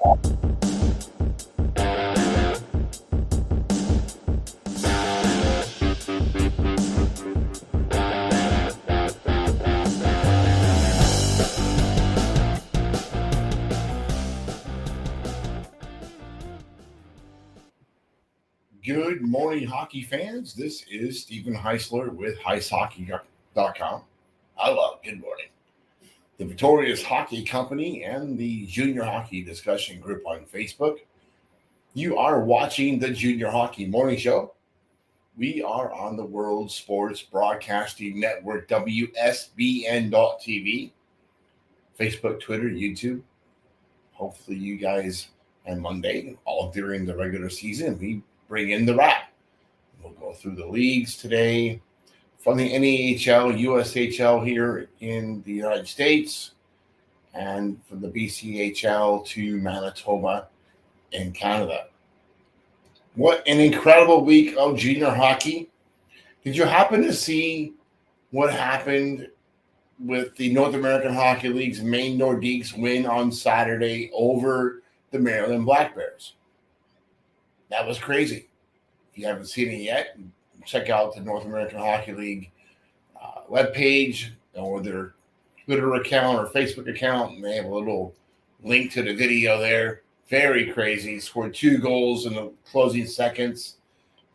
Good morning, hockey fans. This is Stephen Heisler with HeisHockey.com. Hello, good morning. The Victorious Hockey Company and the Junior Hockey Discussion Group on Facebook. You are watching the Junior Hockey Morning Show. We are on the World Sports Broadcasting Network, WSBN.TV, Facebook, Twitter, YouTube. Hopefully you guys, and Monday, all during the regular season, we bring in the wrap. We'll go through the leagues today from the NAHL, USHL here in the United States, and from the BCHL to Manitoba in Canada. What an incredible week of junior hockey. Did you happen to see what happened with the North American Hockey League's Maine Nordiques win on Saturday over the Maryland Black Bears? That was crazy. If you haven't seen it yet, check out the North American Hockey League webpage or their Twitter account or Facebook account. And they have a little link to the video there. Very crazy. Scored 2 goals in the closing seconds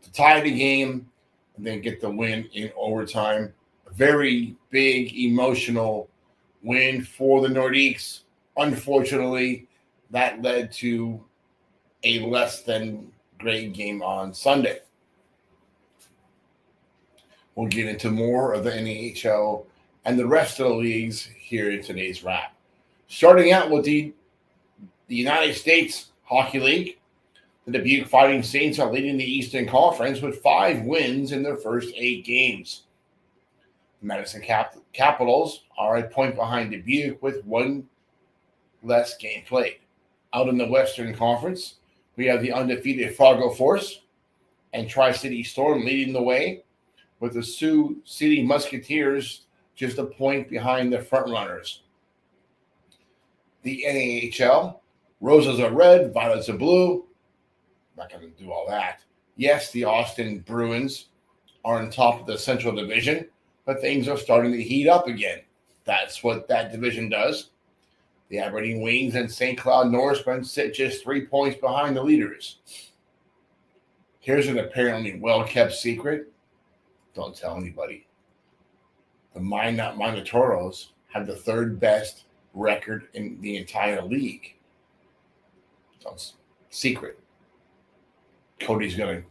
to tie the game and then get the win in overtime. A very big emotional win for the Nordiques. Unfortunately, that led to a less than great game on Sunday. We'll get into more of the NHL and the rest of the leagues here in today's wrap. Starting out with the United States Hockey League, the Dubuque Fighting Saints are leading the Eastern Conference with 5 wins in their first 8 games. The Madison Capitals are a point behind Dubuque with 1 less game played. Out in the Western Conference, we have the undefeated Fargo Force and Tri-City Storm leading the way, with the Sioux City Musketeers just a point behind the frontrunners. The NAHL, roses are red, violets are blue. Not going to do all that. Yes, the Austin Bruins are on top of the Central Division, but things are starting to heat up again. That's what that division does. The Aberdeen Wings and St. Cloud Norsemen sit just 3 points behind the leaders. Here's an apparently well-kept secret. Don't tell anybody. The Minotauros have the 3rd best record in the entire league. That's secret. Cody's going to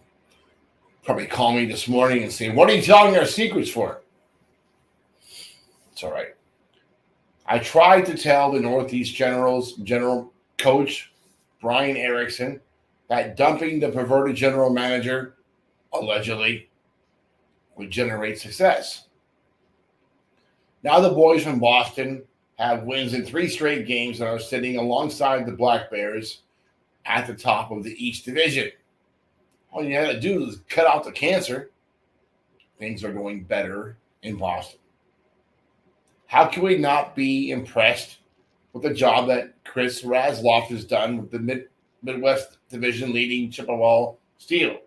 probably call me this morning and say, "What are you telling our secrets for?" It's all right. I tried to tell the Northeast Generals general coach, Brian Erickson, that dumping the perverted general manager, allegedly, would generate success. Now the boys from Boston have wins in 3 straight games and are sitting alongside the Black Bears at the top of the East Division. All you had to do is cut out the cancer. Things are going better in Boston. How can we not be impressed with the job that Chris Razloff has done with the Midwest Division leading Chippewa Steel?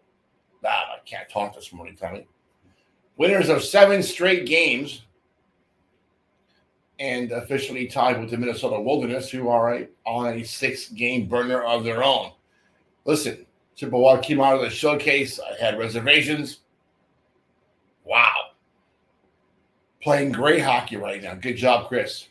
I can't talk this morning, Tommy. Winners of 7 straight games and officially tied with the Minnesota Wilderness, who are on a 6-game burner of their own. Listen, Chippewa came out of the showcase. I had reservations. Wow. Playing great hockey right now. Good job, Chris.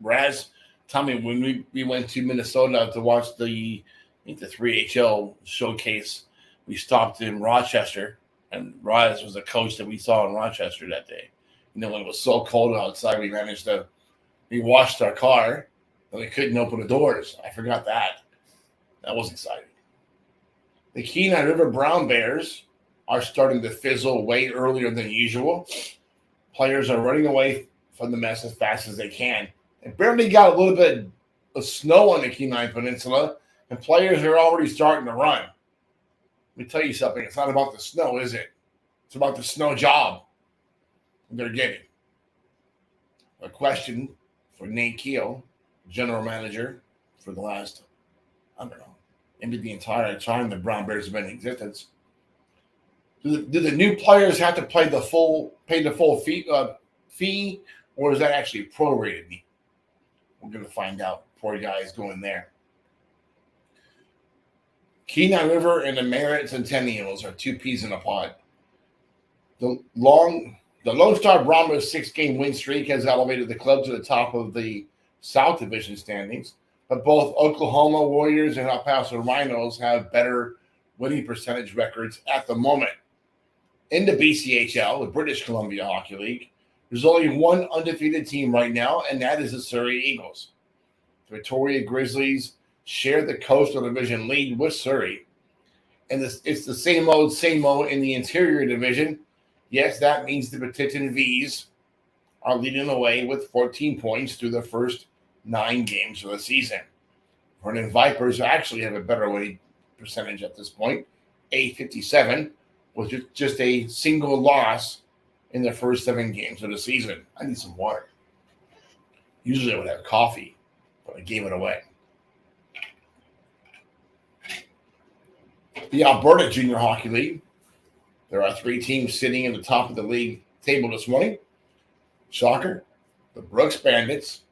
Raz, tell me, when we went to Minnesota to watch the 3HL showcase, we stopped in Rochester, and Raz was the coach that we saw in Rochester that day. When it was so cold outside, we washed our car, and we couldn't open the doors. I forgot that. That was exciting. The Kenai River Brown Bears are starting to fizzle way earlier than usual. Players are running away from the mess as fast as they can. They barely got a little bit of snow on the Kenai Peninsula, and players are already starting to run. Let me tell you something. It's not about the snow, is it? It's about the snow job they're getting. A question for Nate Keel, general manager, for the last, I don't know, maybe the entire time the Brown Bears have been in existence. Do the new players have to pay the full fee, or is that actually prorated? We're going to find out. Poor guys going there. Kenai River and the Merritt Centennials are two peas in a pod. The Lone Star Brahmas 6-game win streak has elevated the club to the top of the South Division standings, but both Oklahoma Warriors and El Paso Rhinos have better winning percentage records at the moment. In the BCHL, the British Columbia Hockey League, there's only one undefeated team right now, and that is the Surrey Eagles. The Victoria Grizzlies share the Coastal Division lead with Surrey. And it's the same old in the Interior Division. Yes, that means the Petiton V's are leading the way with 14 points through the first 9 games of the season. Vernon Vipers actually have a better winning percentage at this point, 857, with just a single loss in the first 7 games of the season. I need some water. Usually I would have coffee, but I gave it away. The Alberta Junior Hockey League. There are 3 teams sitting in the top of the league table this morning. Shocker, the Brooks Bandits,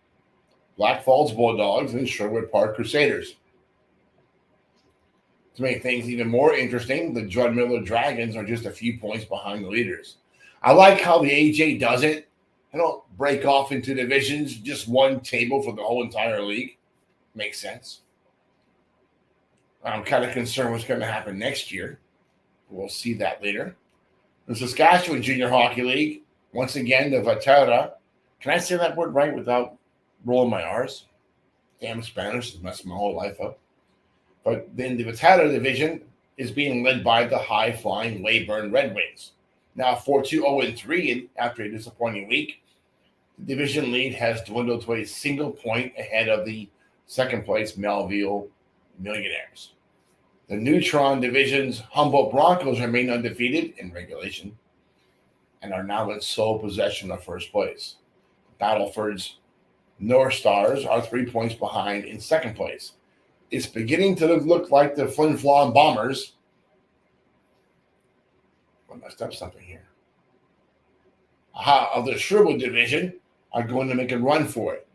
Black Falls Bulldogs, and Sherwood Park Crusaders. To make things even more interesting, the Judd Miller Dragons are just a few points behind the leaders. I like how the AJ does it. They don't break off into divisions, just one table for the whole entire league. Makes sense. I'm kind of concerned what's going to happen next year. We'll see that later. The Saskatchewan Junior Hockey League, once again, the Vatera. Can I say that word right without rolling my R's? Damn, Spanish has messed my whole life up. But then the Vatera division is being led by the high-flying Weyburn Red Wings. Now 4-2-0-3 after a disappointing week. The division lead has dwindled to a single point ahead of the second-place Melville Millionaires. The Neutron Division's Humboldt Broncos remain undefeated in regulation and are now in sole possession of first place. Battleford's North Stars are 3 points behind in second place. It's beginning to look like the Flin Flon Bombers. I messed up something here. Of the Sherwood Division are going to make a run for it.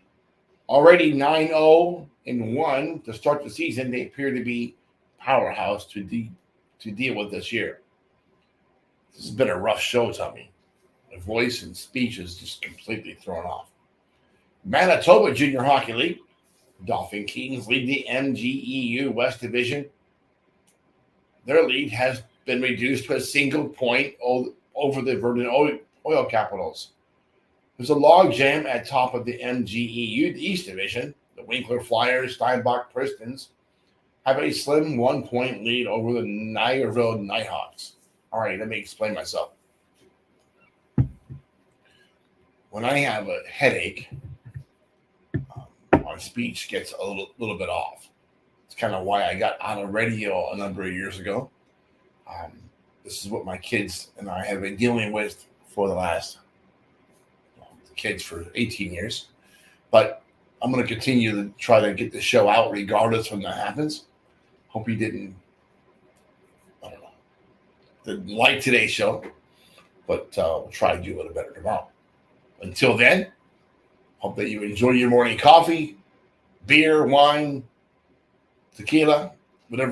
Already 9-0-1 to start the season, they appear to be powerhouse to deal with this year. This has been a rough show, Tommy. My voice and speech is just completely thrown off. Manitoba Junior Hockey League. Dolphin Kings lead the MGEU West Division. Their lead has been reduced to a single point over the Verdun Oil Capitals. There's a logjam at top of the MGEU East Division. The Winkler Flyers, Steinbach Pistons have a slim 1-point lead over the Niagara Nighthawks. All right, let me explain myself. When I have a headache, my speech gets a little bit off. It's kind of why I got out of radio a number of years ago. This is what my kids and I have been dealing with for the last kids for 18 years. But I'm going to continue to try to get the show out regardless when that happens. Hope you didn't like today's show, but we'll try to do a little better tomorrow. Until then, hope that you enjoy your morning coffee, beer, wine, tequila, whatever you